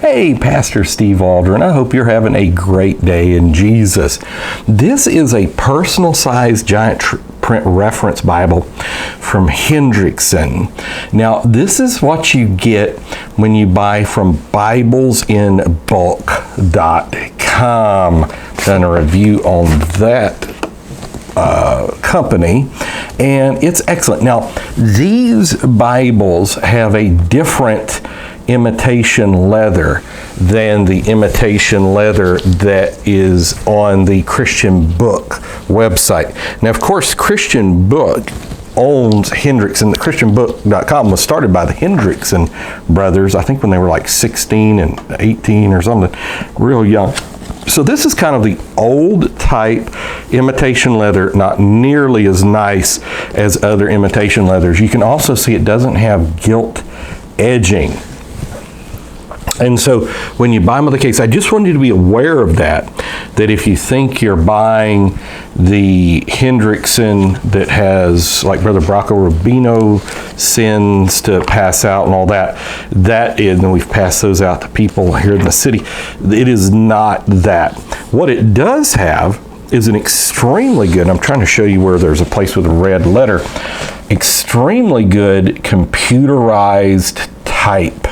Hey, Pastor Steve Waldron. I hope you're having a great day in Jesus. This is a personal-sized giant print reference Bible from Hendrickson. Now, this is what you get when you buy from BiblesInBulk.com. Done a review on that company, and it's excellent. Now, these Bibles have a different imitation leather than the imitation leather that is on the Christian Book website. Now, of course, Christian Book owns Hendrickson. The ChristianBook.com was started by the Hendrickson brothers, I think when they were like 16 and 18 or something, real young. So this is kind of the old type imitation leather, not nearly as nice as other imitation leathers. You can also see it doesn't have gilt edging. And so when you buy them with the case, I just want you to be aware of that if you think you're buying the Hendrickson that has, like Brother Bracco Rubino sends to pass out and all that is, and we've passed those out to people here in the city, it is not that. What it does have is an extremely good, I'm trying to show you where there's a place with a red letter, extremely good computerized type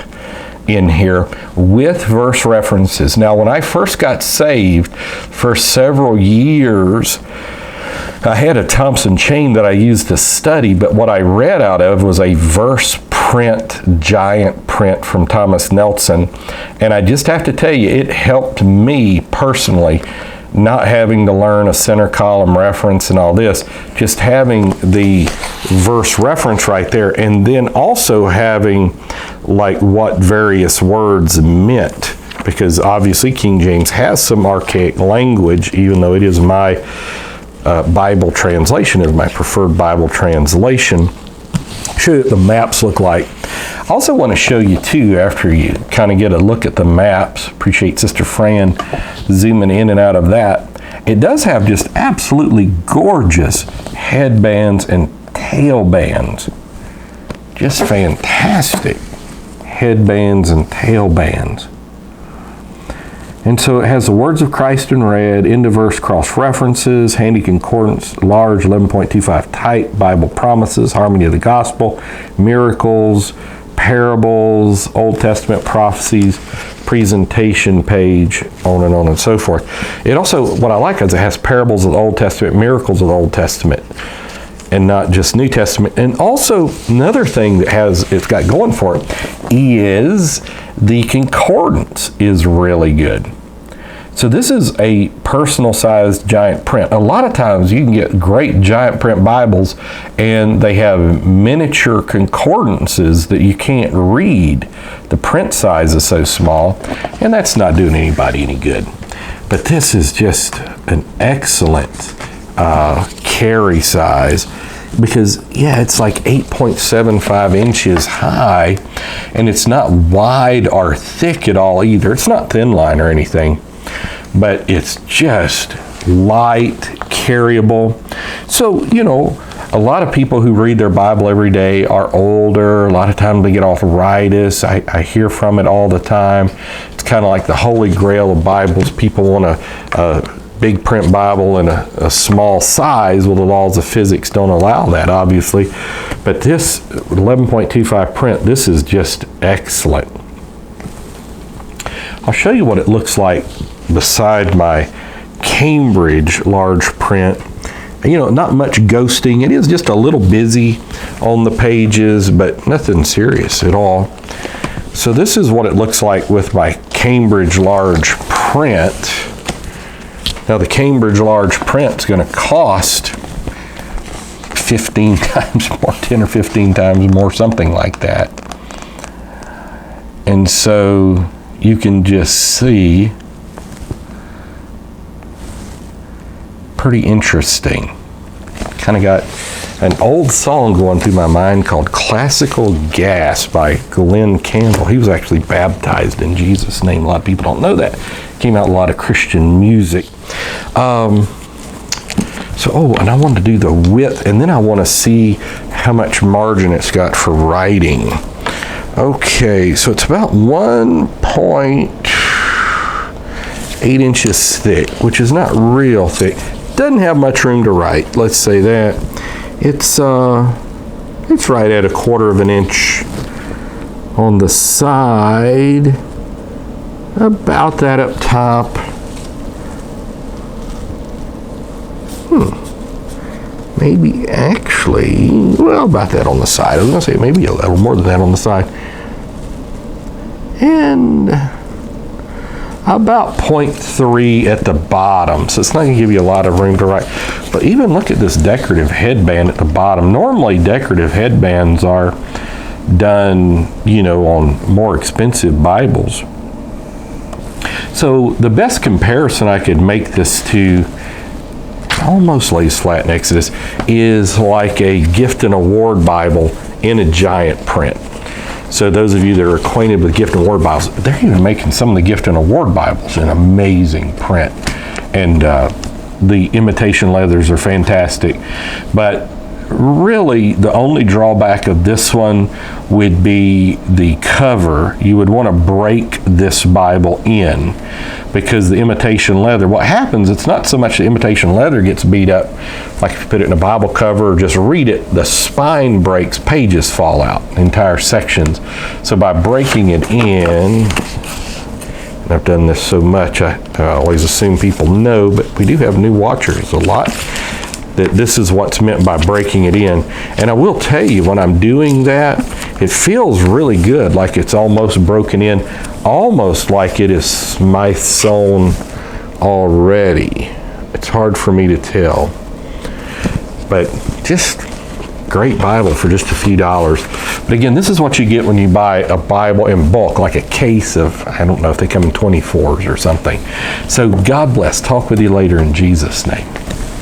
in here with verse references. Now, when I first got saved, for several years, I had a Thompson chain that I used to study, but what I read out of was a verse print, giant print from Thomas Nelson. And I just have to tell you, it helped me personally, not having to learn a center column reference and all this, just having the verse reference right there, and then also having like what various words meant, because obviously King James has some archaic language, even though it is my Bible translation, is my preferred Bible translation. Show you what the maps look like. I also want to show you too, after you kind of get a look at the maps, appreciate Sister Fran zooming in and out of that, it does have just absolutely gorgeous headbands and tailbands. Just fantastic headbands and tailbands. And so it has the words of Christ in red, end of verse cross references, handy concordance, large 11.25 type, Bible promises, harmony of the gospel, miracles, parables, Old Testament prophecies, presentation page, on and so forth. It also, what I like is it has parables of the Old Testament, miracles of the Old Testament, and not just New Testament. And also another thing that it's got going for it is the concordance is really good. So this is a personal sized giant print. A lot of times you can get great giant print Bibles and they have miniature concordances that you can't read. The print size is so small, and that's not doing anybody any good. But this is just an excellent carry size, because it's like 8.75 inches high, and it's not wide or thick at all either. It's not thin line or anything, but it's just light, carryable. So, a lot of people who read their Bible every day are older. A lot of times they get arthritis. I hear from it all the time. It's kind of like the holy grail of Bibles. People want a big print Bible in a small size. Well, the laws of physics don't allow that, obviously. But this 11.25 print, this is just excellent. I'll show you what it looks like beside my Cambridge large print. Not much ghosting. It is just a little busy on the pages, but nothing serious at all. So this is what it looks like with my Cambridge large print. Now the Cambridge large print is going to cost 15 times more, 10 or 15 times more, something like that. And so you can just see, pretty interesting. Kind of got an old song going through my mind called Classical Gas by Glenn Campbell. He was actually baptized in Jesus' name. A lot of people don't know that. Came out a lot of Christian music. And I wanted to do the width, and then I want to see how much margin it's got for writing. Okay, so it's about 1.8 inches thick, which is not real thick. Doesn't have much room to write, let's say that. It's right at 1/4 inch on the side, about that up top. Maybe actually, well, about that on the side. I was gonna say maybe a little more than that on the side. And about 0.3 at the bottom. So it's not gonna give you a lot of room to write. But even look at this decorative headband at the bottom. Normally decorative headbands are done, you know, on more expensive Bibles. So the best comparison I could make this to, almost lays flat in Exodus, is like a gift and award Bible in a giant print. So those of you that are acquainted with gift and award Bibles, they're even making some of the gift and award Bibles in amazing print. And the imitation leathers are fantastic. But really, the only drawback of this one would be the cover. You would want to break this Bible in, because the imitation leather, what happens, it's not so much the imitation leather gets beat up, like if you put it in a Bible cover or just read it, the spine breaks, pages fall out, entire sections. So by breaking it in, and I've done this so much, I always assume people know, but we do have new watchers a lot, that this is what's meant by breaking it in. And I will tell you, when I'm doing that, it feels really good, like it's almost broken in, almost like it is Smythe sewn already. It's hard for me to tell, but just great Bible for just a few dollars. But again, this is what you get when you buy a Bible in bulk, like a case of, I don't know if they come in 24s or something. So God bless. Talk with you later in Jesus' name.